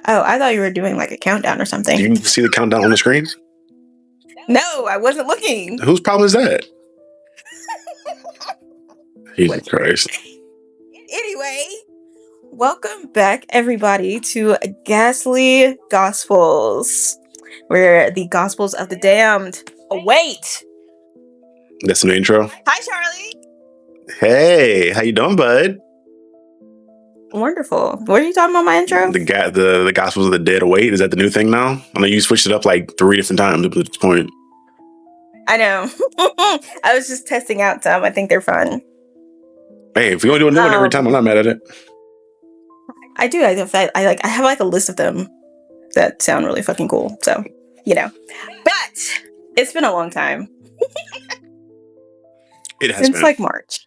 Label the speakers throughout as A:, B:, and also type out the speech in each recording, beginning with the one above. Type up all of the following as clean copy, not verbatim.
A: Oh, I thought you were doing like a countdown or something.
B: Do you see the countdown on the screen?
A: No, I wasn't looking.
B: Whose problem is that? Jesus Christ.
A: Anyway, welcome back, everybody, to Ghastly Gospels, where the Gospels of the Damned await.
B: That's an intro.
A: Hi, Charlie.
B: Hey, how you doing, bud?
A: Wonderful. What are you talking about, my intro?
B: The Gospels of the Dead await. Is that the new thing now? I know you switched it up like 3 different times at this point.
A: I know. I was just testing out some. I think they're fun.
B: Hey, if you want to do a new one every time, I'm not mad at it.
A: I do. I have like a list of them that sound really fucking cool. So, you know. But it's been a long time.
B: It has
A: since
B: been.
A: Like March.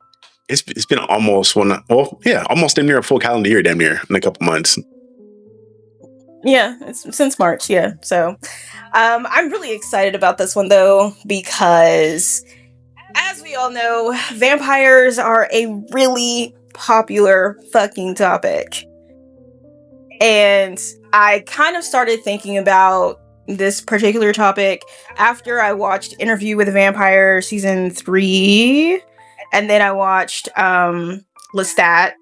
B: It's been almost almost damn near a full calendar year, damn near in a couple months.
A: Yeah, it's since March. Yeah, so I'm really excited about this one though because, as we all know, vampires are a really popular fucking topic, and I kind of started thinking about this particular topic after I watched Interview with a Vampire season 3. And then I watched Lestat,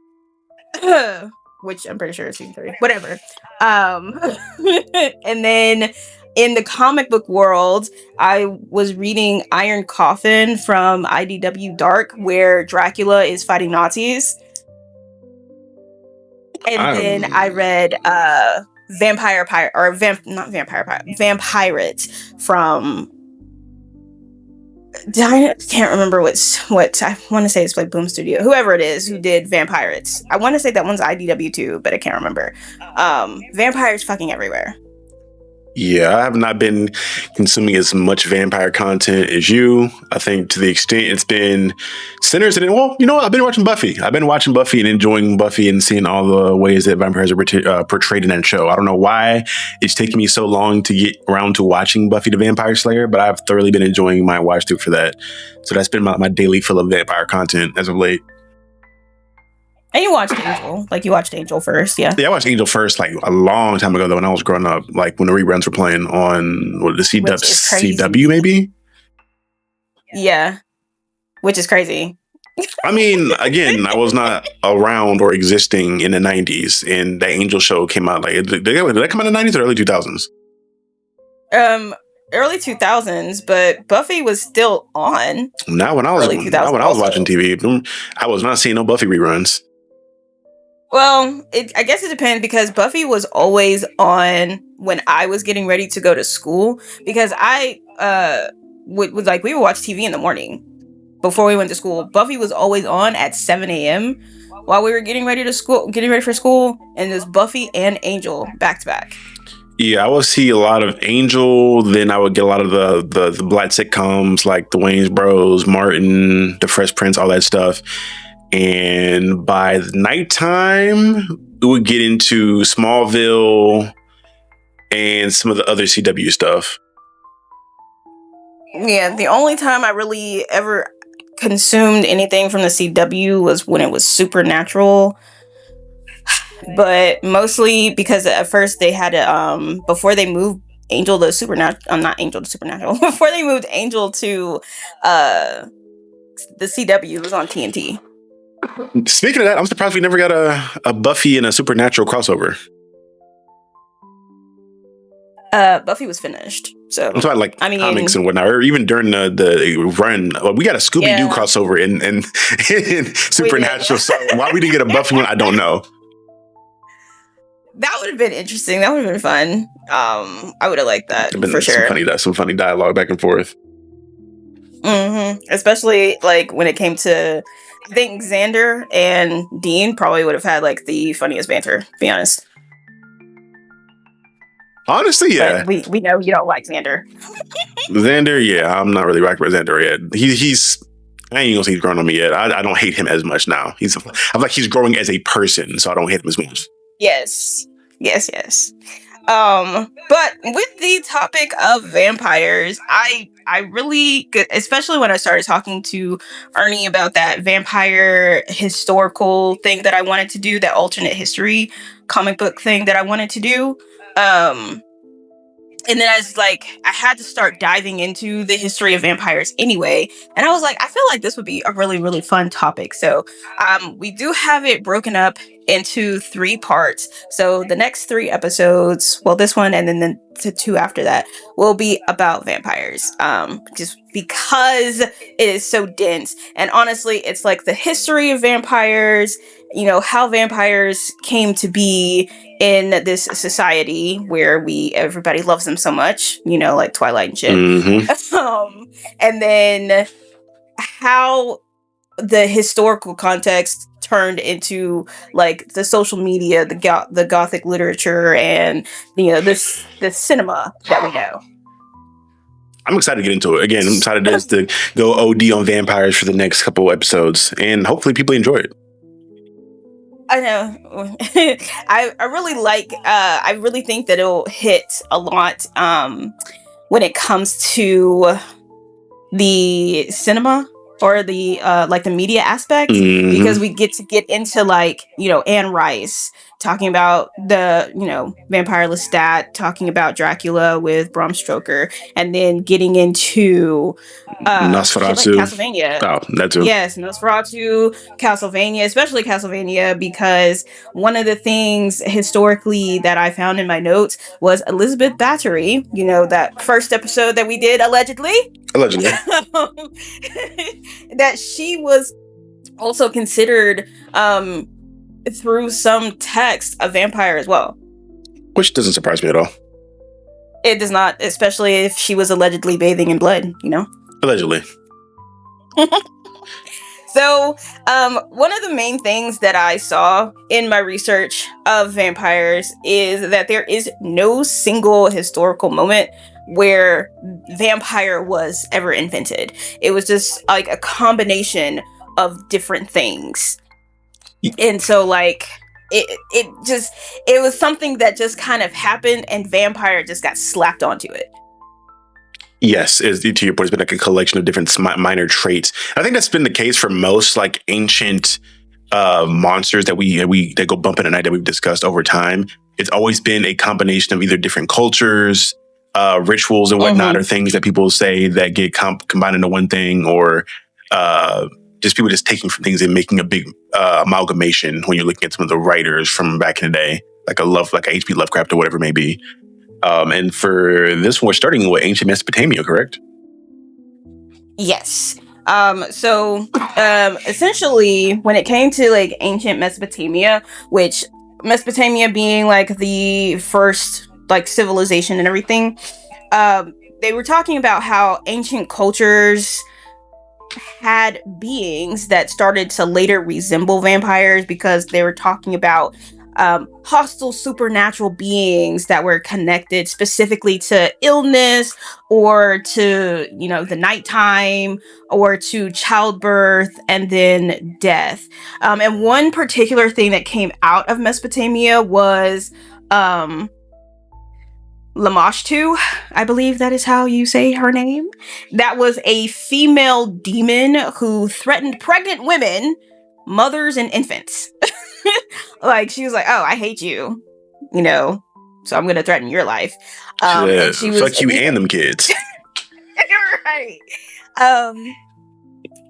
A: which I'm pretty sure is season 3. Whatever. And then in the comic book world, I was reading Iron Coffin from IDW Dark, where Dracula is fighting Nazis. And then I read Vampirate from... I can't remember what I want to say it's like Boom Studio, whoever it is who did Vampirates. I want to say that one's IDW too, but I can't remember. Vampires fucking everywhere.
B: Yeah, I have not been consuming as much vampire content as you. I think to the extent it's been Sinners, and well, you know what? I've been watching Buffy. I've been watching Buffy and enjoying Buffy and seeing all the ways that vampires are portrayed in that show. I don't know why it's taken me so long to get around to watching Buffy the Vampire Slayer, but I've thoroughly been enjoying my watch through for that. So that's been my daily fill of vampire content as of late.
A: And you watched Angel. Like, you watched Angel first, yeah?
B: Yeah, I watched Angel first, like, a long time ago, though, when I was growing up. Like, when the reruns were playing on, the CW, maybe?
A: Yeah. Which is crazy.
B: I mean, again, I was not around or existing in the 90s, and that Angel show came out, like, did that come out in the 90s or early 2000s?
A: Early 2000s, but Buffy was still on.
B: When I was watching TV, I was not seeing no Buffy reruns.
A: Well, I guess it depends, because Buffy was always on when I was getting ready to go to school, because I we would watch TV in the morning before we went to school. Buffy was always on at 7 a.m. while we were getting ready for school, and there's Buffy and Angel back to back.
B: Yeah, I would see a lot of Angel, then I would get a lot of the black sitcoms like the Wayans Bros, Martin, The Fresh Prince, all that stuff. And by the nighttime, we would get into Smallville and some of the other CW stuff.
A: Yeah, the only time I really ever consumed anything from the CW was when it was Supernatural. But mostly because at first they had to, before they moved Angel to Supernatural, not Angel to Supernatural, before they moved Angel to the CW, it was on TNT.
B: Speaking of that, I'm surprised we never got a Buffy and a Supernatural crossover.
A: Buffy was finished, so
B: I'm talking comics and whatnot, or even during the run. We got a Scooby-Doo crossover in Supernatural. So why we didn't get a Buffy one, I don't know.
A: That would have been interesting. That would have been fun. I would have liked that for sure.
B: Some funny dialogue back and forth.
A: Mm-hmm. Especially like when it came to, I think Xander and Dean probably would have had like the funniest banter, to be honest.
B: Honestly, yeah.
A: But we know you don't like Xander.
B: Xander, yeah, I'm not really rocking with Xander yet. He's I ain't gonna say he's growing on me yet. I don't hate him as much now. I feel like he's growing as a person, so I don't hate him as much.
A: Yes. But with the topic of vampires, I really, especially when I started talking to Ernie about that vampire historical thing that I wanted to do, that alternate history comic book thing that I wanted to do. Um, and then I was like, I had to start diving into the history of vampires anyway. And I was like, I feel like this would be a really, really fun topic. So we do have it broken up into 3 parts. So the next 3 episodes, well, this one and then the 2 after that, will be about vampires. Just because it is so dense. And honestly, it's like the history of vampires, how vampires came to be in this society where everybody loves them so much, like Twilight and shit.
B: Mm-hmm.
A: And then how the historical context turned into like the social media, the gothic literature, and this cinema that we know.
B: I'm excited to get into it. Again, I'm excited to go OD on vampires for the next couple episodes, and hopefully people enjoy it.
A: I know. I really like. I really think that it'll hit a lot when it comes to the cinema or the like the media aspect, because we get into like Anne Rice talking about the Vampire Lestat, talking about Dracula with Bram Stoker, and then getting into
B: Nosferatu,
A: like Castlevania.
B: Oh, that too.
A: Yes, Nosferatu, Castlevania, especially Castlevania, because one of the things historically that I found in my notes was Elizabeth Bathory, that first episode that we did, allegedly. That she was also considered through some text a vampire as well.
B: Which doesn't surprise me at all.
A: It does not, especially if she was allegedly bathing in blood,
B: Allegedly.
A: So, one of the main things that I saw in my research of vampires is that there is no single historical moment where vampire was ever invented. It was just like a combination of different things. And so like it was something that just kind of happened and vampire just got slapped onto it.
B: Yes, to your point, it's been like a collection of different minor traits. I think that's been the case for most like ancient monsters that go bump in the night that we've discussed over time. It's always been a combination of either different cultures, rituals and whatnot, or things that people say that get combined into one thing, or just people just taking from things and making a big amalgamation when you're looking at some of the writers from back in the day, like a H.P. Lovecraft or whatever it may be. And for this one, we're starting with ancient Mesopotamia, correct?
A: Yes. So essentially, when it came to like ancient Mesopotamia, which Mesopotamia being like the first like civilization and everything, they were talking about how ancient cultures had beings that started to later resemble vampires, because they were talking about hostile supernatural beings that were connected specifically to illness, or to the nighttime, or to childbirth and then death. And one particular thing that came out of Mesopotamia was Lamashtu, I believe that is how you say her name. That was a female demon who threatened pregnant women, mothers, and infants. Like, she was like, oh, I hate you, so I'm gonna threaten your life.
B: And she was fuck you and them kids.
A: Right.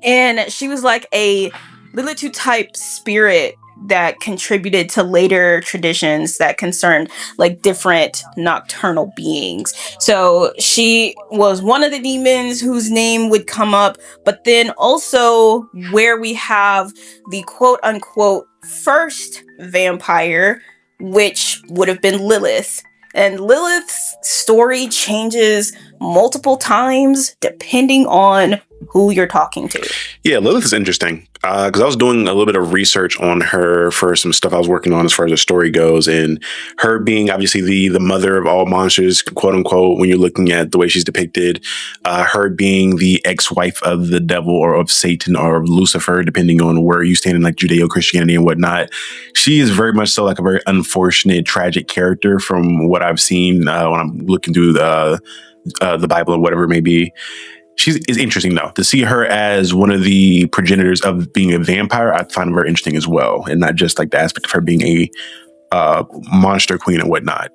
A: And she was like a Lilith type spirit that contributed to later traditions that concerned like different nocturnal beings. So she was one of the demons whose name would come up, but then also where we have the quote unquote first vampire, which would have been Lilith. And Lilith's story changes multiple times depending on who you're talking to.
B: Yeah, Lilith is interesting because I was doing a little bit of research on her for some stuff I was working on as far as the story goes, and her being obviously the mother of all monsters, quote unquote. When you're looking at the way she's depicted, her being the ex-wife of the devil or of Satan or of Lucifer, depending on where you stand in like Judeo-Christianity and whatnot. She is very much so like a very unfortunate, tragic character from what I've seen when I'm looking through the Bible or whatever it may be. Is interesting though to see her as one of the progenitors of being a vampire. I find very interesting as well, and not just like the aspect of her being a monster queen and whatnot.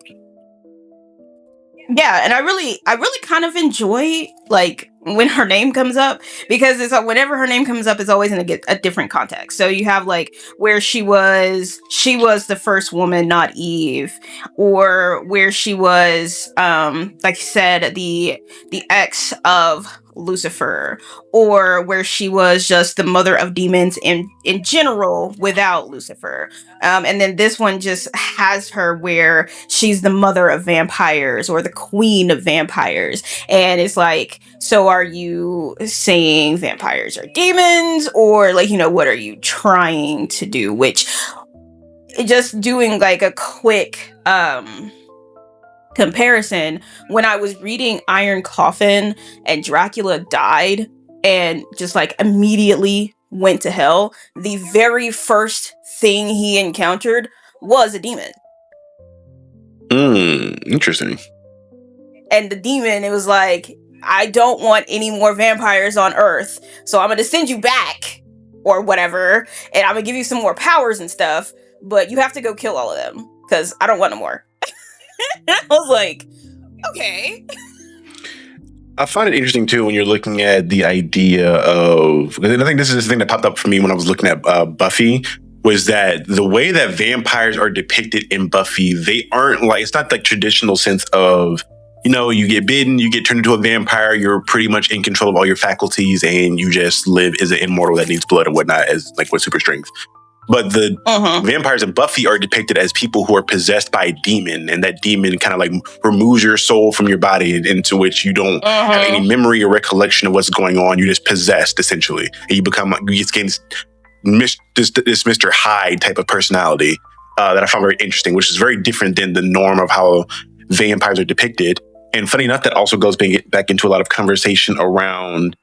A: Yeah, and I really kind of enjoy like when her name comes up, because it's whenever her name comes up, it's always in a different context. So you have like where she was the first woman, not Eve, or where she was, like you said, the ex of Lucifer, or where she was just the mother of demons in general without Lucifer. And then this one just has her where she's the mother of vampires or the queen of vampires. And it's like, so are you saying vampires are demons, or like, what are you trying to do? Which, just doing like a quick comparison, when I was reading Iron Coffin and Dracula died and just like immediately went to hell, the very first thing he encountered was a demon.
B: Interesting.
A: And the demon, it was like, I don't want any more vampires on Earth, so I'm gonna send you back or whatever, and I'm gonna give you some more powers and stuff, but you have to go kill all of them because I don't want no more. I was like, okay.
B: I find it interesting too when you're looking at the idea of, and I think this is the thing that popped up for me when I was looking at Buffy, was that the way that vampires are depicted in Buffy, they aren't like, it's not like traditional sense of, you get bitten, you get turned into a vampire, you're pretty much in control of all your faculties, and you just live as an immortal that needs blood and whatnot, as like with super strength. But the vampires in Buffy are depicted as people who are possessed by a demon, and that demon kind of like removes your soul from your body, into which you don't have any memory or recollection of what's going on. You're just possessed, essentially. And you become, you just gain this Mr. Hyde type of personality that I found very interesting, which is very different than the norm of how vampires are depicted. And funny enough, that also goes back into a lot of conversation around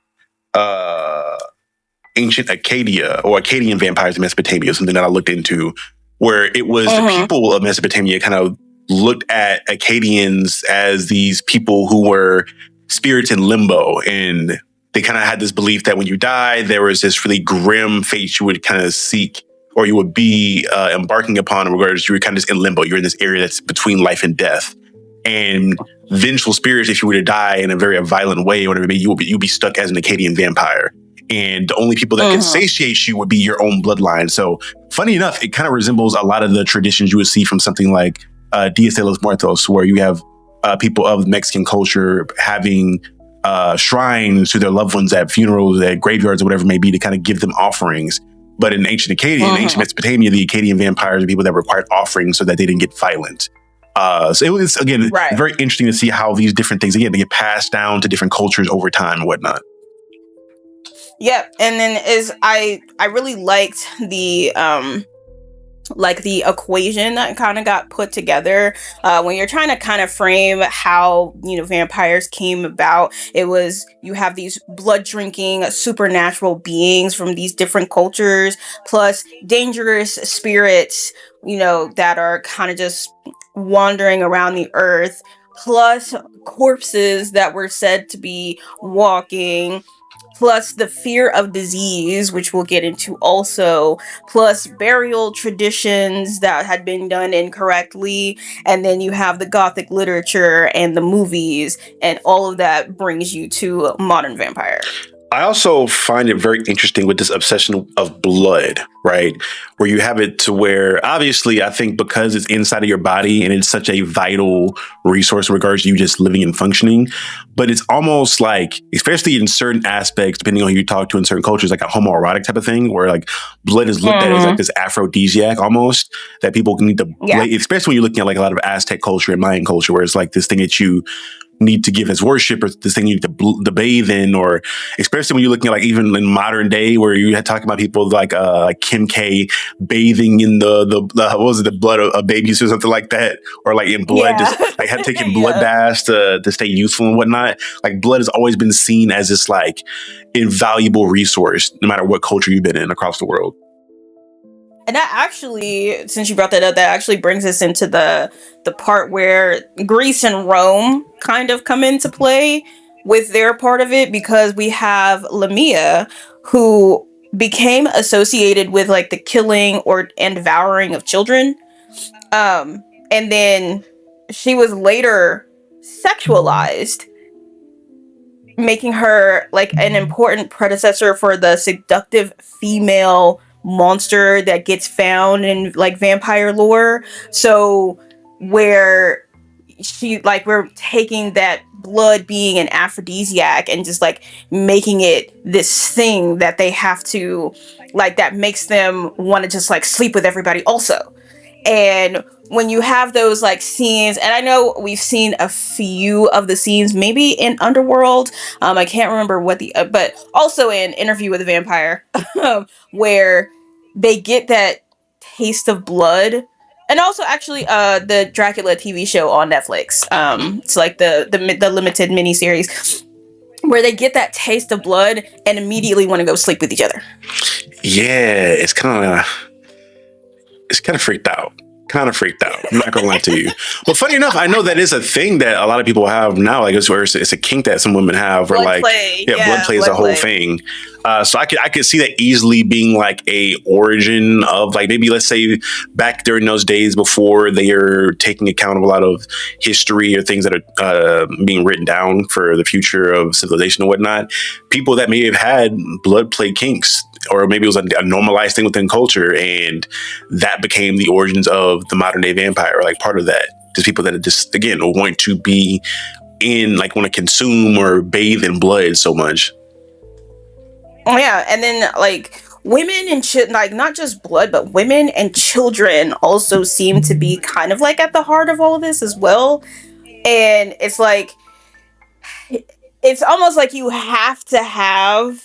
B: ancient Acadia or Akkadian vampires in Mesopotamia, something that I looked into, where it was the people of Mesopotamia kind of looked at Akkadians as these people who were spirits in limbo. And they kind of had this belief that when you die, there was this really grim fate you would kind of seek, or you would be embarking upon, in regards you were kind of just in limbo. You're in this area that's between life and death. And vengeful spirits, if you were to die in a very violent way, or whatever, you'd be stuck as an Akkadian vampire. And the only people that can satiate you would be your own bloodline. So funny enough, it kind of resembles a lot of the traditions you would see from something like Dia de los Muertos, where you have people of Mexican culture having shrines to their loved ones at funerals, at graveyards, or whatever it may be, to kind of give them offerings. But in ancient Acadia, in ancient Mesopotamia, the Akkadian vampires are people that required offerings so that they didn't get violent. So it was, again, very interesting to see how these different things, again, they get passed down to different cultures over time and whatnot.
A: Yep. And then I really liked the equation that kind of got put together when you're trying to kind of frame how vampires came about. It was, you have these blood drinking supernatural beings from these different cultures, plus dangerous spirits that are kind of just wandering around the earth, plus corpses that were said to be walking, plus the fear of disease, which we'll get into also, plus burial traditions that had been done incorrectly, and then you have the Gothic literature and the movies, and all of that brings you to modern vampire.
B: I also find it very interesting with this obsession of blood, right? Where you have it to where, obviously, I think because it's inside of your body and it's such a vital resource in regards to you just living and functioning, but it's almost like, especially in certain aspects, depending on who you talk to in certain cultures, like a homoerotic type of thing, where like blood is looked at as like this aphrodisiac almost, that people need to, especially when you're looking at like a lot of Aztec culture and Mayan culture, where it's like this thing that you need to give as worship, or this thing you need to bathe in, or especially when you're looking at like even in modern day where you had talking about people like Kim K bathing in the what was it, the blood of babies or something like that, or like in blood,
A: Yeah.
B: just like had taken blood
A: Yeah.
B: baths to stay youthful and whatnot. Like blood has always been seen as this like invaluable resource, no matter what culture you've been in across the world.
A: And that actually, since you brought that up, that actually brings us into the part where Greece and Rome kind of come into play with their part of it, because we have Lamia, who became associated with like the killing or and devouring of children. And then she was later sexualized, making her like an important predecessor for the seductive female monster that gets found in like vampire lore. So where she like we're taking that blood being an aphrodisiac and just like making it this thing that they have to like, that makes them want to just like sleep with everybody also. And when you have those like scenes, and I know we've seen a few of the scenes maybe in Underworld, I can't remember what the but also in Interview with a Vampire, where they get that taste of blood. And also actually the Dracula TV show on Netflix, it's like the limited miniseries where they get that taste of blood and immediately want to go sleep with each other.
B: Yeah, it's kind of freaked out. Kind of freaked out. I'm not gonna lie to you. Well, funny enough, I know that is a thing that a lot of people have now. Like it's a kink that some women have, where
A: Blood
B: like
A: play,
B: blood
A: yeah,
B: play is
A: blood
B: a whole
A: play.
B: thing. So I could see that easily being like a origin of like, maybe let's say back during those days before they are taking account of a lot of history or things that are being written down for the future of civilization and whatnot. People that may have had blood play kinks, or maybe it was a normalized thing within culture, and that became the origins of the modern day vampire, or like part of that. Just people that are just, again, want to be in, like, want to consume or bathe in blood so much.
A: Oh yeah, and then like women and like not just blood, but women and children also seem to be kind of like at the heart of all of this as well. And it's like it's almost like you have to have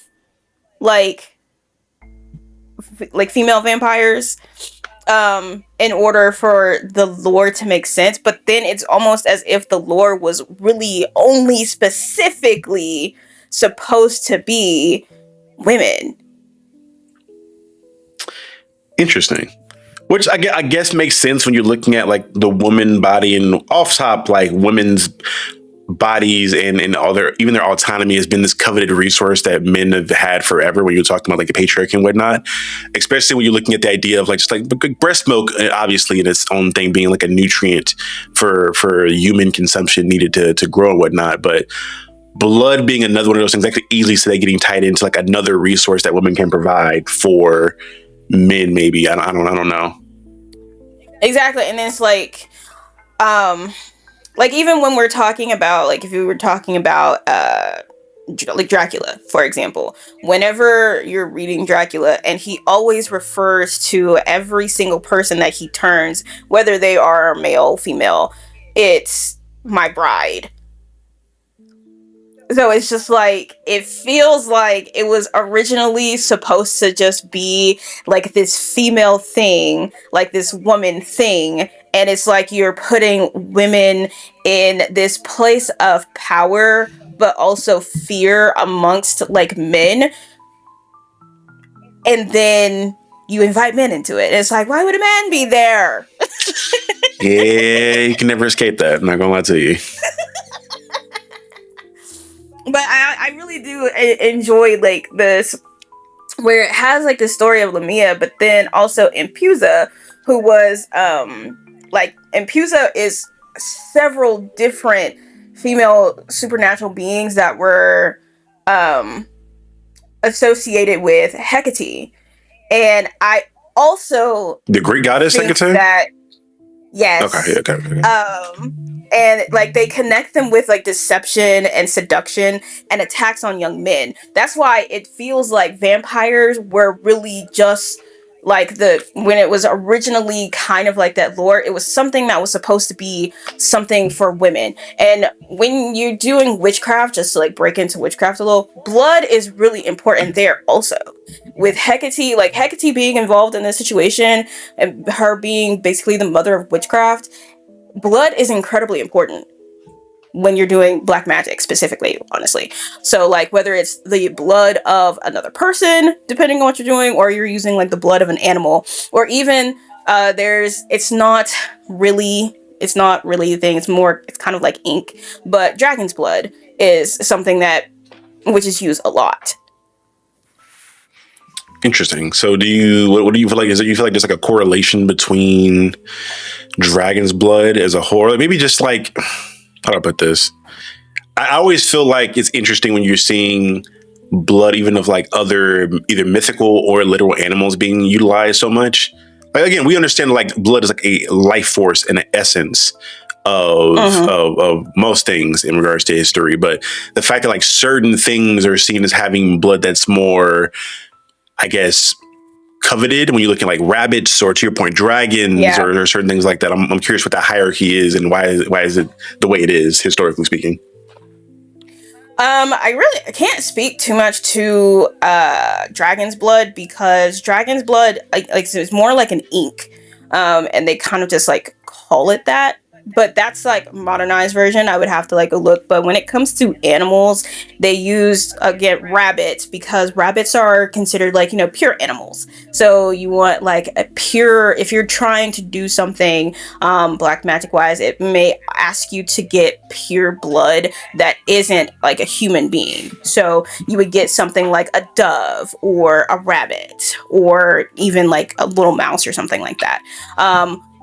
A: like like female vampires in order for the lore to make sense, but then it's almost as if the lore was really only specifically supposed to be women.
B: Interesting. Which I guess makes sense when you're looking at like the woman body, and off top, like women's bodies and all their, even their autonomy has been this coveted resource that men have had forever, when you're talking about like the patriarchy and whatnot. Especially when you're looking at the idea of like just like breast milk, obviously in its own thing being like a nutrient for human consumption needed to grow and whatnot. But blood being another one of those things, I could easily see that getting tied into like another resource that women can provide for men, maybe. I don't know.
A: Exactly. And it's like even when we're talking about like if we were talking about like Dracula, for example, whenever you're reading Dracula and he always refers to every single person that he turns, whether they are male, female, it's my bride. So it's just like it feels like it was originally supposed to just be like this female thing, like this woman thing, and it's like you're putting women in this place of power but also fear amongst like men, and then you invite men into it. And it's like, why would a man be there?
B: Yeah, you can never escape that. I'm not gonna lie to you.
A: But I really do enjoy like this, where it has like the story of Lamia, but then also Impusa, who was like Impusa is several different female supernatural beings that were um associated with Hecate. And I also
B: The Greek goddess
A: think
B: Hecate?
A: that
B: Okay,
A: yes.
B: yeah, okay.
A: And like they connect them with like deception and seduction and attacks on young men. That's why it feels like vampires were really just like when it was originally kind of like that lore, it was something that was supposed to be something for women. And when you're doing witchcraft, just to like break into witchcraft a little, blood is really important there also. With Hecate, like Hecate being involved in this situation and her being basically the mother of witchcraft, blood is incredibly important when you're doing black magic specifically, honestly. So like whether it's the blood of another person, depending on what you're doing, or you're using like the blood of an animal, or even it's not really the thing, it's kind of like ink, but dragon's blood is something that which is used a lot.
B: Interesting. So what do you feel like? You feel like there's like a correlation between dragon's blood as a horror? Like maybe just like, how do I put this? I always feel like it's interesting when you're seeing blood, even of like other either mythical or literal animals being utilized so much. Like again, we understand like blood is like a life force and an essence of most things in regards to history, but the fact that like certain things are seen as having blood that's more, I guess, coveted when you look at like rabbits or, to your point, dragons,
A: Yeah.
B: or certain things like that. I'm curious what that hierarchy is and why is it the way it is historically speaking.
A: I can't speak too much to dragon's blood because dragon's blood like so it's more like an ink, and they kind of just like call it that. But that's like modernized version. I would have to like go look. But when it comes to animals, they use again rabbits because rabbits are considered like pure animals. So you want like a pure. If you're trying to do something black magic wise, it may ask you to get pure blood that isn't like a human being. So you would get something like a dove or a rabbit or even like a little mouse or something like that.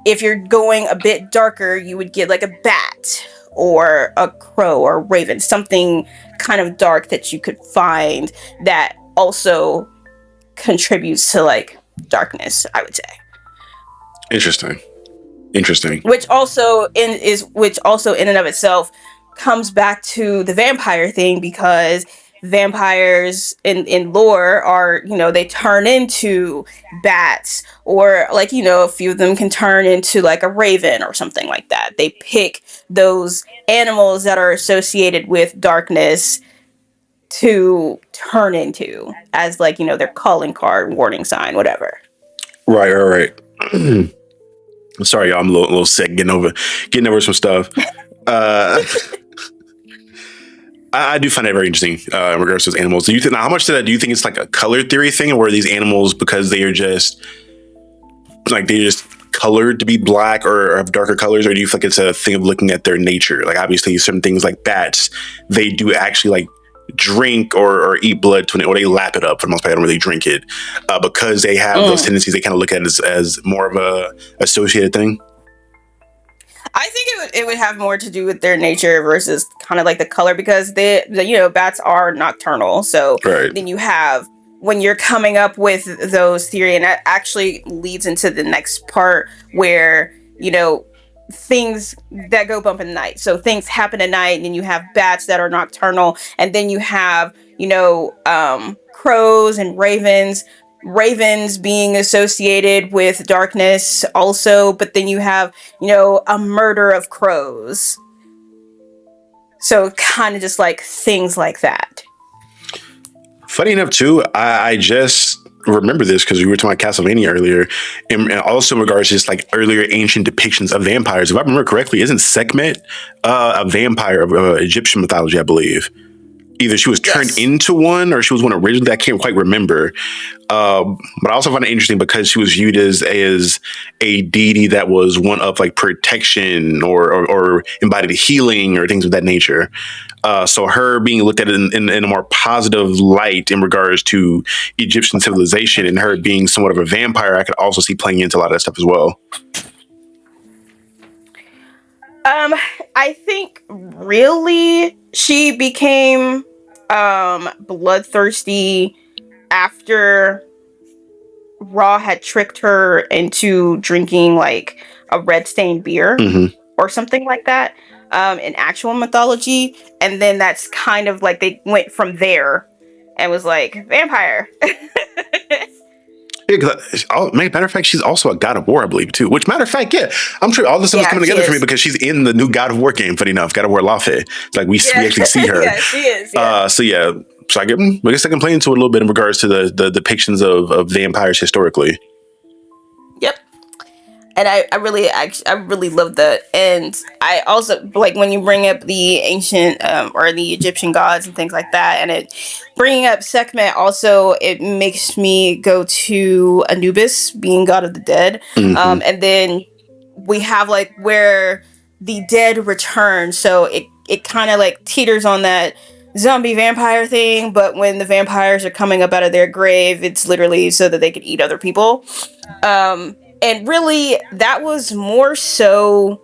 A: If you're going a bit darker, you would get like a bat or a crow or a raven, something kind of dark that you could find that also contributes to like darkness, I would say.
B: Interesting. Interesting.
A: Which also in and of itself comes back to the vampire thing because vampires in lore are they turn into bats or like a few of them can turn into like a raven or something like that. They pick those animals that are associated with darkness to turn into as like their calling card, warning sign, whatever.
B: Right. Sorry, y'all. I'm a little sick, getting over some stuff. Uh, I do find that very interesting in regards to those animals. Do you think, now, how much of that do you think it's like a color theory thing, where these animals, because they are just like they just colored to be black or have darker colors, or do you feel like it's a thing of looking at their nature? Like obviously, some things like bats, they do actually like drink or eat blood or they lap it up. For the most part, they don't really drink it because they have those tendencies. They kind of look at it as more of a associated thing.
A: I think it would have more to do with their nature versus kind of like the color because bats are nocturnal. So
B: Right.
A: then you have when you're coming up with those theory, and that actually leads into the next part where things that go bump in the night. So things happen at night, and then you have bats that are nocturnal, and then you have crows and ravens being associated with darkness also, but then you have a murder of crows, so kind of just like things like that.
B: Funny enough, too, I just remember this because we were talking about Castlevania earlier, and also in regards to just like earlier ancient depictions of vampires. If I remember correctly, isn't Sekhmet a vampire of Egyptian mythology? I believe either she was turned into one or she was one originally. I can't quite remember. But I also find it interesting because she was viewed as a deity that was one of like protection or embodied healing or things of that nature. So her being looked at in a more positive light in regards to Egyptian civilization, and her being somewhat of a vampire, I could also see playing into a lot of that stuff as well.
A: I think really she became bloodthirsty after Ra had tricked her into drinking like a red stained beer or something like that in actual mythology. And then that's kind of like they went from there and was like, vampire.
B: Yeah, 'cause, matter of fact, she's also a God of War, I believe, too. Which, matter of fact, yeah, I'm sure all this stuff is
A: Yeah,
B: coming
A: she
B: together for me
A: is.
B: because she's in the new God of War game. Funny enough, God of War Lafe. It's like we
A: Yeah,
B: actually see her.
A: yeah, she is. Yeah.
B: So yeah, so I guess I can play into it a little bit in regards to the depictions of vampires historically.
A: Yep. And I really love that. And I also like when you bring up the ancient or the Egyptian gods and things like that, and it bringing up Sekhmet also it makes me go to Anubis being god of the dead,
B: Hmm.
A: and then we have like where the dead return, so it kind of like teeters on that zombie vampire thing, but when the vampires are coming up out of their grave, it's literally so that they can eat other people. And really, that was more so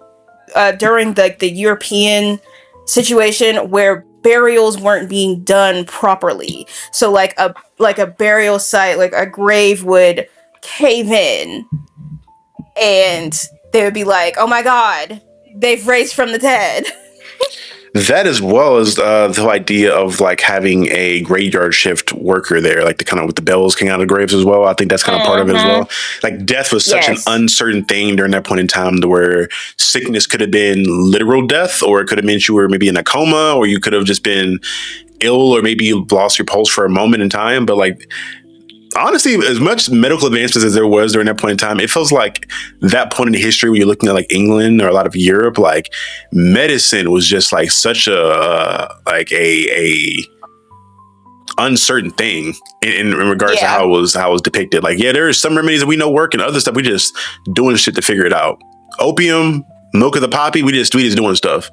A: during the European situation where burials weren't being done properly. So like a burial site, like a grave would cave in, and they would be like, "Oh my God, they've raised from the dead."
B: That as well as the whole idea of like having a graveyard shift worker there, like the kind of with the bells coming out of the graves as well. I think that's kind of part of it as
A: Mm-hmm.
B: well. Like death was such an
A: Yes.
B: uncertain thing during that point in time, to where sickness could have been literal death, or it could have meant you were maybe in a coma, or you could have just been ill, or maybe you lost your pulse for a moment in time. But like honestly, as much medical advancements as there was during that point in time, it feels like that point in history when you're looking at like England or a lot of Europe, like medicine was just like such a like a uncertain thing in regards to
A: Yeah.
B: how it was depicted. Like, yeah, there are some remedies that we know work, and other stuff we just doing shit to figure it out. Opium, milk of the poppy, we just doing stuff.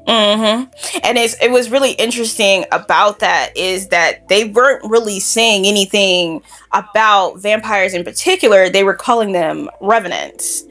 A: And it was really interesting about that is that they weren't really saying anything about vampires in particular. They were calling them revenants.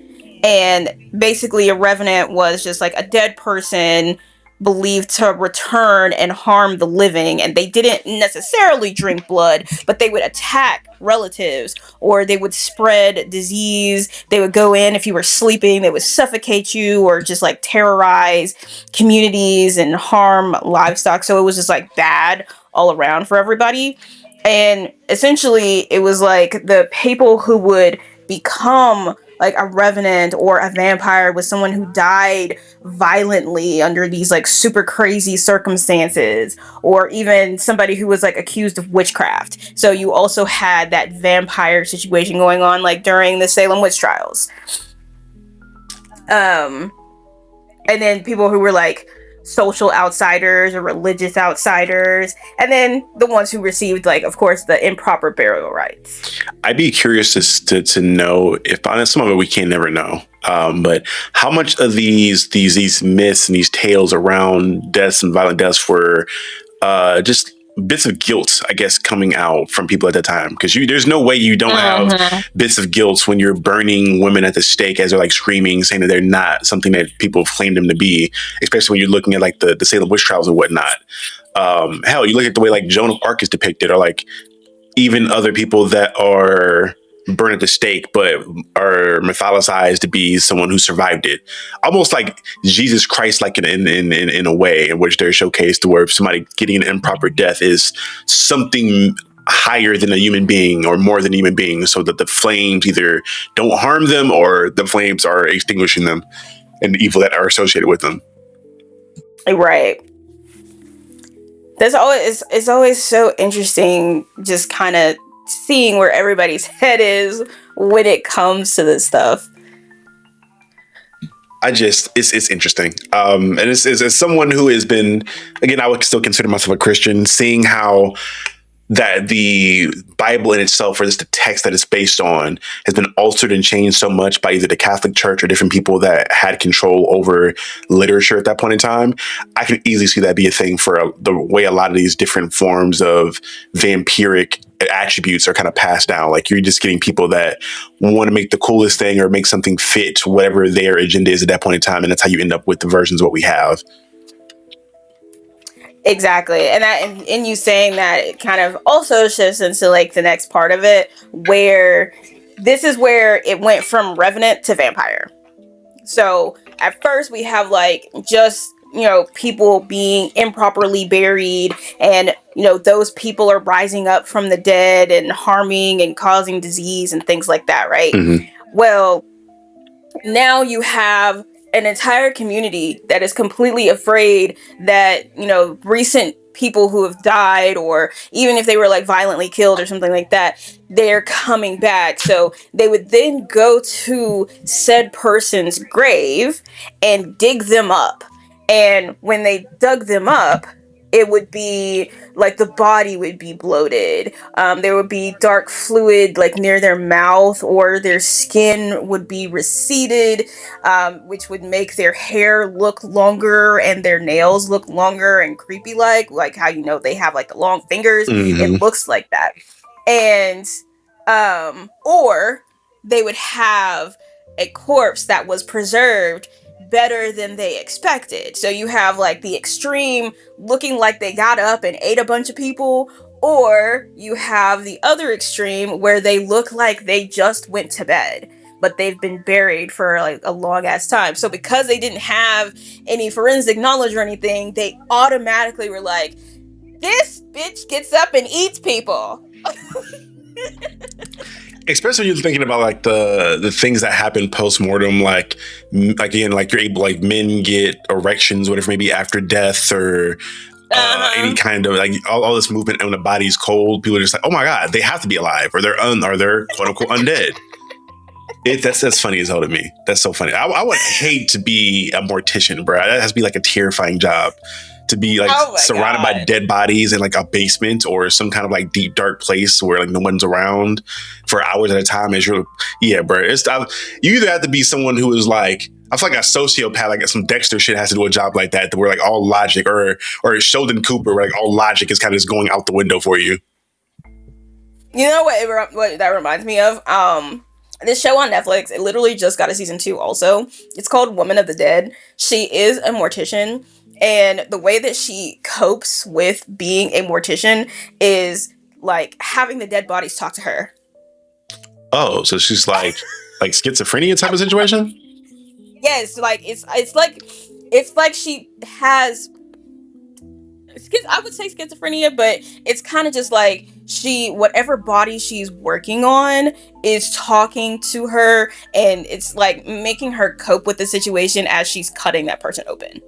A: And basically, a revenant was just like a dead person believed to return and harm the living. And they didn't necessarily drink blood, but they would attack relatives or they would spread disease. They would go in if you were sleeping, they would suffocate you or just like terrorize communities and harm livestock. So it was just like bad all around for everybody. And essentially, it was like the people who would become like a revenant or a vampire was someone who died violently under these like super crazy circumstances, or even somebody who was like accused of witchcraft. So you also had that vampire situation going on like during the Salem witch trials. um and then people who were like social outsiders or religious outsiders, and then the ones who received like of course the improper burial rites.
B: I'd be curious to know if honest some of it we can never know. But how much of these myths and these tales around deaths and violent deaths were just bits of guilt, I guess, coming out from people at that time? Because there's no way you don't have
A: Mm-hmm.
B: bits of guilt when you're burning women at the stake as they're like screaming, saying that they're not something that people have claimed them to be. Especially when you're looking at like the Salem witch trials and whatnot. Hell, you look at the way like Joan of Arc is depicted, or like even other people that are burned at the stake but are mythologized to be someone who survived it, almost like Jesus Christ, like in a way in which they're showcased, to where somebody getting an improper death is something higher than a human being or more than a human being, so that the flames either don't harm them or the flames are extinguishing them and the evil that are associated with them.
A: Right. It's always so interesting just kind of seeing where everybody's head is when it comes to this stuff.
B: It's interesting. And it's as someone who has been, again, I would still consider myself a Christian, seeing how that the Bible in itself, or just the text that it's based on, has been altered and changed so much by either the Catholic Church or different people that had control over literature at that point in time. I can easily see that be a thing for the way a lot of these different forms of vampiric attributes are kind of passed down. Like you're just getting people that want to make the coolest thing or make something fit whatever their agenda is at that point in time, and that's how you end up with the versions of what we have.
A: Exactly. And that and you saying that it kind of also shifts into like the next part of it where this is where it went from revenant to vampire. So at first we have like just people being improperly buried and those people are rising up from the dead and harming and causing disease and things like that, right?
B: Mm-hmm.
A: Well, now you have an entire community that is completely afraid that, recent people who have died, or even if they were like violently killed or something like that, they're coming back. So they would then go to said person's grave and dig them up. And when they dug them up, it would be like the body would be bloated. There would be dark fluid like near their mouth, or their skin would be receded, which would make their hair look longer and their nails look longer and creepy, like how they have like the long fingers.
B: Mm-hmm.
A: It looks like that. And or they would have a corpse that was preserved better than they expected. So you have like the extreme, looking like they got up and ate a bunch of people, or you have the other extreme where they look like they just went to bed, but they've been buried for like a long ass time. So because they didn't have any forensic knowledge or anything, they automatically were like, this bitch gets up and eats people.
B: Especially when you're thinking about like the things that happen post-mortem, like again, like you're able, like men get erections, whatever, maybe after death, or any kind of like all this movement when the body's cold. People are just like, oh my god, they have to be alive, or they're quote unquote undead. That's funny as hell to me. That's so funny. I would hate to be a mortician, bro. That has to be like a terrifying job. To be like surrounded by dead bodies in like a basement or some kind of like deep dark place where like no one's around for hours at a time. Yeah, bro. You either have to be someone who is like, I feel like a sociopath, like some Dexter shit has to do a job like that, where like all logic, or Sheldon Cooper, where like all logic is kind of just going out the window for you.
A: You know what that reminds me of? This show on Netflix, it literally just got a season 2 also. It's called Woman of the Dead. She is a mortician, and the way that she copes with being a mortician is like having the dead bodies talk to her.
B: Oh, so she's like schizophrenia type of situation?
A: Yes, like it's like she has, I would say schizophrenia, but it's kind of just like whatever body she's working on is talking to her, and it's like making her cope with the situation as she's cutting that person open.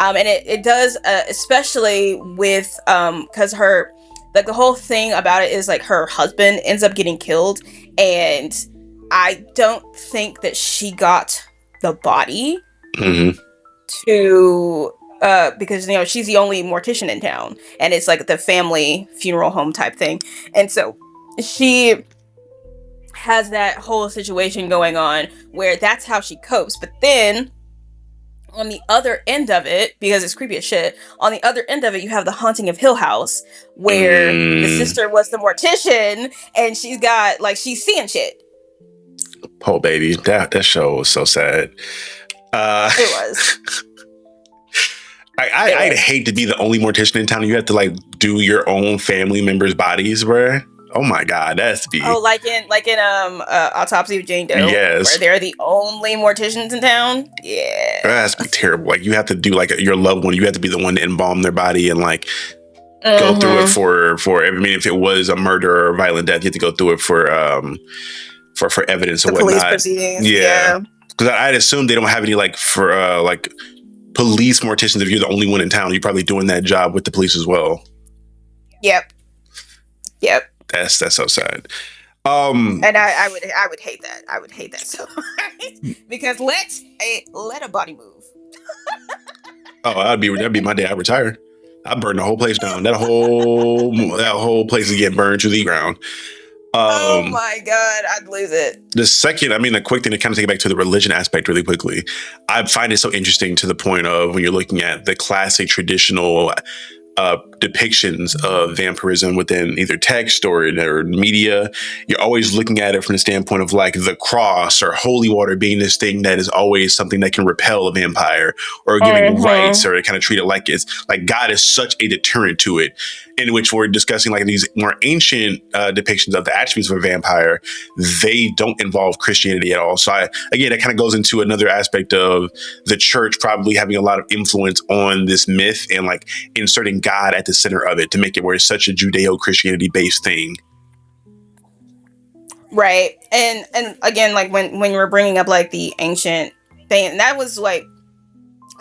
A: And it does, especially with, because her, like the whole thing about it is like her husband ends up getting killed, and I don't think that she got the body to, because she's the only mortician in town, and it's like the family funeral home type thing, and so she has that whole situation going on where that's how she copes. But then on the other end of it, because it's creepy as shit, on the other end of it, you have The Haunting of Hill House, where the sister was the mortician, and she's seeing shit.
B: Oh, baby, that show was so sad.
A: It was.
B: I'd hate to be the only mortician in town. You have to like do your own family members' bodies, bro. Oh my god, that's be.
A: Oh, like in Autopsy of Jane Doe,
B: yes,
A: where they're the only morticians in town. Yeah,
B: that's be terrible. Like you have to do like your loved one. You have to be the one to embalm their body and like go through it for. I mean, if it was a murder or violent death, you have to go through it for evidence and whatnot. Police
A: proceedings.
B: Yeah, because I'd assume they don't have any like for like police morticians. If you're the only one in town, you're probably doing that job with the police as well. Yep. That's so sad.
A: And I would hate that. I would hate that so much. Because let a body move.
B: Oh, that'd be my day. I retire. I burn the whole place down. That whole place would get burned to the ground.
A: Oh my god, I'd lose it.
B: The quick thing to kind of take it back to the religion aspect really quickly. I find it so interesting to the point of when you're looking at the classic traditional depictions of vampirism within either text or media, you're always looking at it from the standpoint of like the cross or holy water being this thing that is always something that can repel a vampire, or giving rights, or kind of treat it like it's like God is such a deterrent to it. in which we're discussing like these more ancient depictions of the attributes of a vampire, they don't involve Christianity at all. So again, that kind of goes into another aspect of the church probably having a lot of influence on this myth and like inserting God at the center of it to make it where it's such a Judeo-Christianity based thing.
A: Right. And again, like when you were bringing up like the ancient thing, that was like,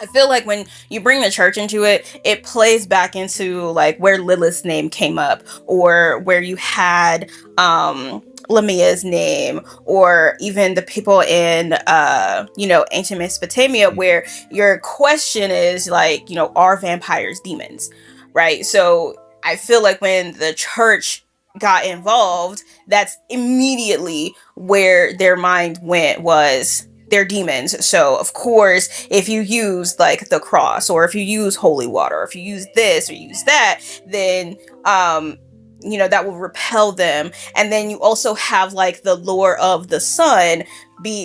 A: I feel like when you bring the church into it, it plays back into like where Lilith's name came up, or where you had Lamia's name, or even the people in ancient Mesopotamia, where your question is like, are vampires demons? Right? So I feel like when the church got involved, that's immediately where their mind went, was they're demons. So of course, if you use like the cross, or if you use holy water, or if you use this or use that, then that will repel them. And then you also have like the lore of the sun,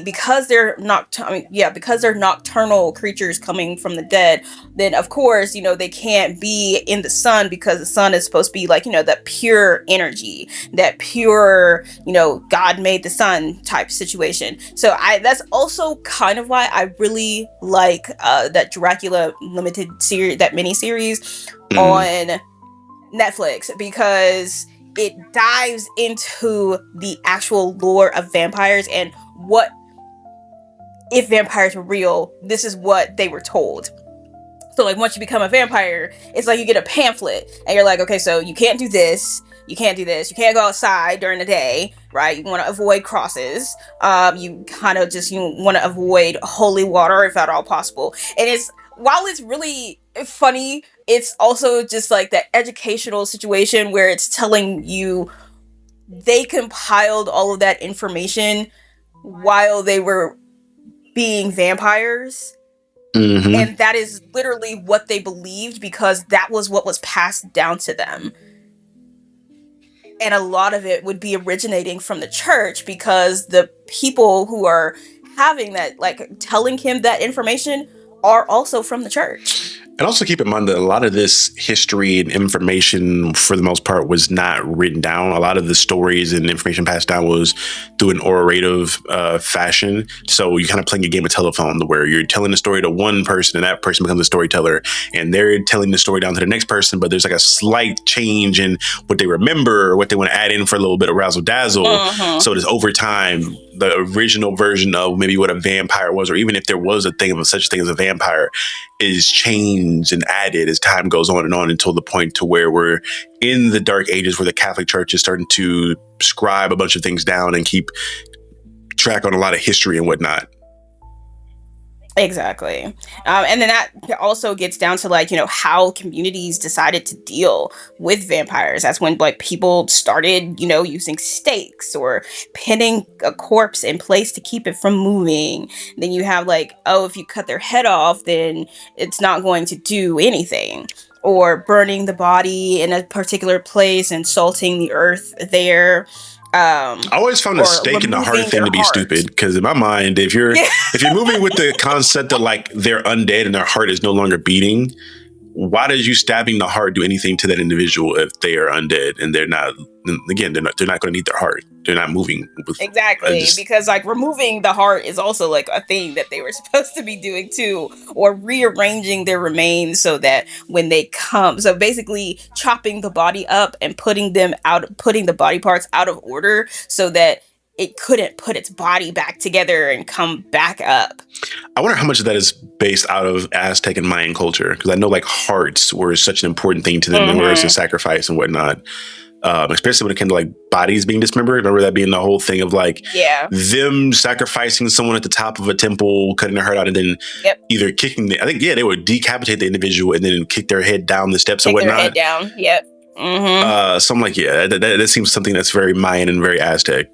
A: because they're because they're nocturnal creatures coming from the dead. Then of course, they can't be in the sun, because the sun is supposed to be like, that pure energy, that pure, God made the sun type situation. So that's also kind of why I really like that Dracula limited series, that mini series
B: Mm.
A: on Netflix, because it dives into the actual lore of vampires, and what if vampires were real, this is what they were told. So like once you become a vampire, it's like you get a pamphlet and you're like, okay, so you can't do this, you can't do this, you can't go outside during the day, right? You want to avoid crosses. You kind of just, you want to avoid holy water if at all possible. And while it's really funny, it's also just like that educational situation where it's telling you they compiled all of that information while they were being vampires,
B: Mm-hmm.
A: and that is literally what they believed, because that was what was passed down to them. And a lot of it would be originating from the church, because the people who are having that, like telling him that information, are also from the church.
B: And also keep in mind that a lot of this history and information, for the most part, was not written down. A lot of the stories and information passed down was through an orative fashion. So you're kind of playing a game of telephone, where you're telling the story to one person, and that person becomes a storyteller, and they're telling the story down to the next person. But there's like a slight change in what they remember, or what they want to add in for a little bit of razzle dazzle.
A: Mm-hmm.
B: So it is over time, the original version of maybe what a vampire was, or even if there was such a thing as a vampire, is changed and added as time goes on and on, until the point to where we're in the dark ages, where the Catholic Church is starting to scribe a bunch of things down and keep track on a lot of history and whatnot.
A: Exactly. And then that also gets down to like, how communities decided to deal with vampires. That's when like people started, using stakes, or pinning a corpse in place to keep it from moving. Then you have like, oh, if you cut their head off, then it's not going to do anything. Or burning the body in a particular place and salting the earth there.
B: I always found a
A: Or
B: stake in the heart
A: removing
B: thing
A: their
B: to be
A: heart.
B: stupid, because in my mind, if you're
A: Yeah.
B: if you're moving with the concept that like they're undead and their heart is no longer beating, why does you stabbing the heart do anything to that individual if they are undead and they're not? Again, they're not going to need their heart. They're not moving with.
A: Exactly,
B: Just
A: because like removing the heart is also like a thing that they were supposed to be doing too, or rearranging their remains so that when they come, so basically chopping the body up and putting the body parts out of order so that it couldn't put its body back together and come back up.
B: I wonder how much of that is based out of Aztec and Mayan culture, because I know like hearts were such an important thing to them in regards to
A: Mm-hmm.
B: sacrifice and whatnot. Especially when it came to like bodies being dismembered. Remember that being the whole thing of like
A: Yeah.
B: them sacrificing someone at the top of a temple, cutting their heart out, and then
A: Yep.
B: either I think, yeah, they would decapitate the individual and then kick their head down the steps or
A: Take their head
B: whatnot.
A: down. Yep. Mm-hmm.
B: So I'm like, yeah, that seems something that's very Mayan and very Aztec.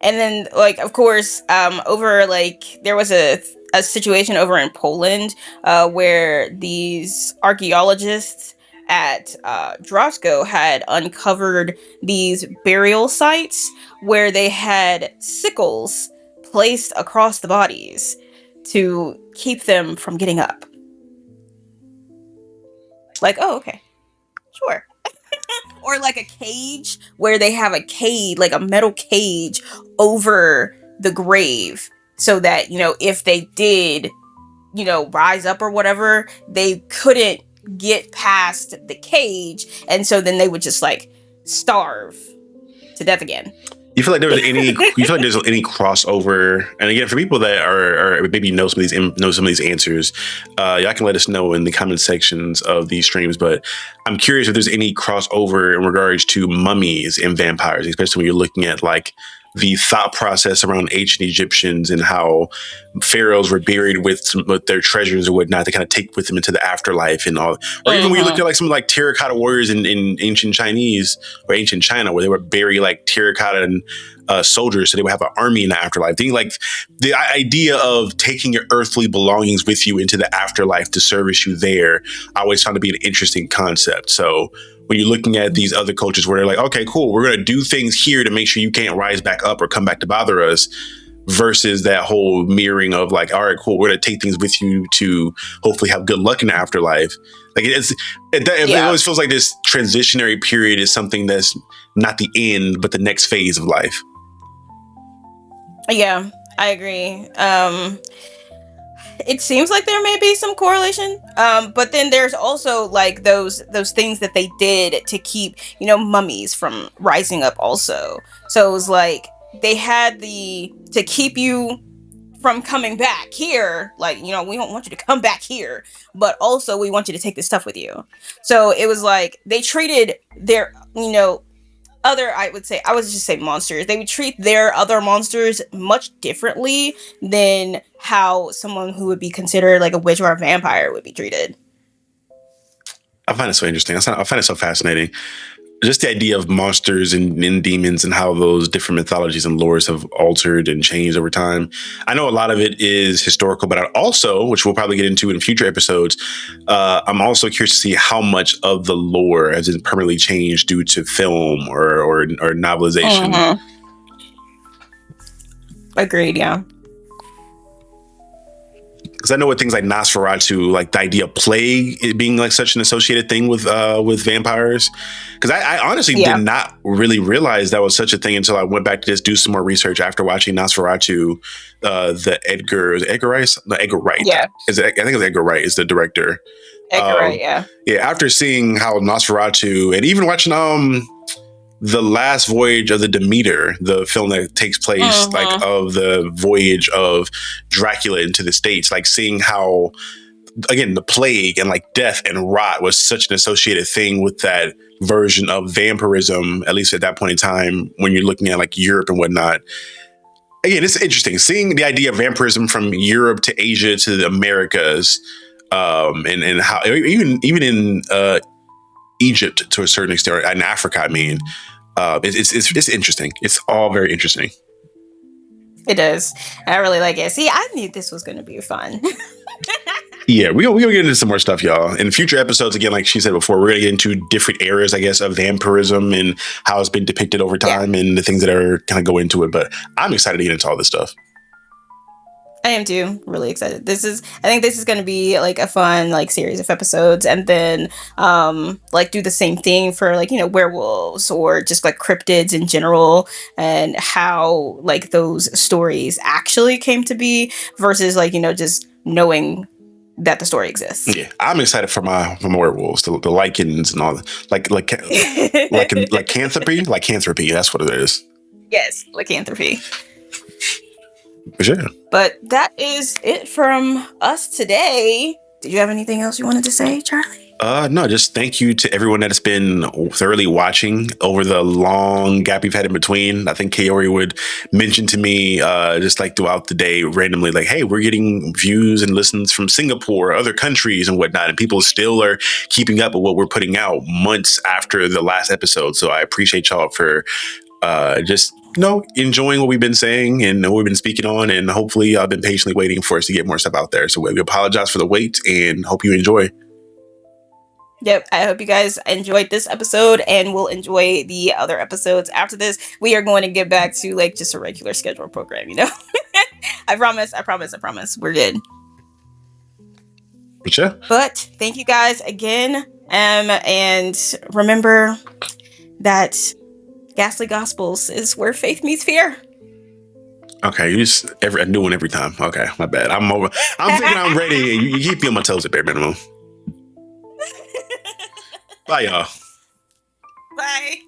A: And then like of course over like there was a situation over in Poland where these archaeologists at Drosko had uncovered these burial sites where they had sickles placed across the bodies to keep them from getting up. Like, oh, okay. Sure. Or like a cage where they have a cage, like a metal cage over the grave so that, if they did, rise up or whatever, they couldn't get past the cage. And so then they would just like starve to death again.
B: You feel like there's any crossover? And again, for people that are maybe know some of these answers, y'all can let us know in the comment sections of these streams. But I'm curious if there's any crossover in regards to mummies and vampires, especially when you're looking at like the thought process around ancient Egyptians and how pharaohs were buried with their treasures and whatnot to kind of take with them into the afterlife and all. Or even when you look at like some like terracotta warriors in ancient Chinese or ancient China, where they would bury like terracotta and soldiers, so they would have an army in the afterlife. Thinking like the idea of taking your earthly belongings with you into the afterlife to service you there, I always found to be an interesting concept. So when you're looking at these other cultures where they're like, okay, cool, we're going to do things here to make sure you can't rise back up or come back to bother us, versus that whole mirroring of like, all right, cool, we're going to take things with you to hopefully have good luck in the afterlife. Like it always feels like this transitionary period is something that's not the end, but the next phase of life.
A: Yeah, I agree. It seems like there may be some correlation, but then there's also like those things that they did to keep mummies from rising up also. So it was like they had to keep you from coming back here, like we don't want you to come back here, but also we want you to take this stuff with you. So it was like they treated their other, I would just say monsters, they would treat their other monsters much differently than how someone who would be considered like a witch or a vampire would be treated.
B: I find it so interesting. I find it so fascinating. Just the idea of monsters and demons and how those different mythologies and lores have altered and changed over time. I know a lot of it is historical, but I also, which we'll probably get into in future episodes, I'm also curious to see how much of the lore has been permanently changed due to film or novelization.
A: Mm-hmm. Agreed, yeah.
B: Because I know with things like Nosferatu, like the idea of plague it being like such an associated thing with vampires. Because I honestly did not really realize that was such a thing until I went back to just do some more research after watching Nosferatu. The Edgar Wright. Yeah, I think it's Edgar Wright is the director.
A: Edgar Wright, yeah.
B: Yeah, after seeing how Nosferatu and even watching The Last Voyage of the Demeter, the film that takes place like of the voyage of Dracula into the States, like seeing how, again, the plague and like death and rot was such an associated thing with that version of vampirism, at least at that point in time, when you're looking at like Europe and whatnot. Again, it's interesting seeing the idea of vampirism from Europe to Asia to the Americas, and how even in Egypt to a certain extent, and Africa, I mean, it's interesting. It's all very interesting.
A: It is. I really like it. See, I knew this was going to be fun.
B: Yeah, we're gonna get into some more stuff, y'all. In future episodes, again, like she said before, we're gonna get into different eras, I guess, of vampirism and how it's been depicted over time and the things that are kind of go into it. But I'm excited to get into all this stuff.
A: I am too. Really excited. I think this is going to be like a fun like series of episodes, and then like do the same thing for like werewolves or just like cryptids in general, and how like those stories actually came to be versus like just knowing that the story exists.
B: Yeah, I'm excited for my werewolves, the lichens and all that, like lycanthropy. That's what it is.
A: Yes, lycanthropy.
B: For sure.
A: But that is it from us today. Did you have anything else you wanted to say, Charlie?
B: No, just thank you to everyone that's been thoroughly watching over the long gap we've had in between. I think Kaori would mention to me just like throughout the day randomly, like, hey, we're getting views and listens from Singapore, other countries and whatnot. And people still are keeping up with what we're putting out months after the last episode. So I appreciate y'all for just enjoying what we've been saying and what we've been speaking on. And hopefully I've been patiently waiting for us to get more stuff out there. So we apologize for the wait and hope you enjoy.
A: Yep, I hope you guys enjoyed this episode and will enjoy the other episodes after this. We are going to get back to like just a regular scheduled program, I promise. We're good.
B: Sure.
A: But thank you guys again And remember that Ghastly Gospels is where faith meets fear.
B: Okay, you just a new one every time. Okay, my bad. I'm over. I'm thinking I'm ready, and you keep me on my toes at bare minimum. Bye, y'all.
A: Bye.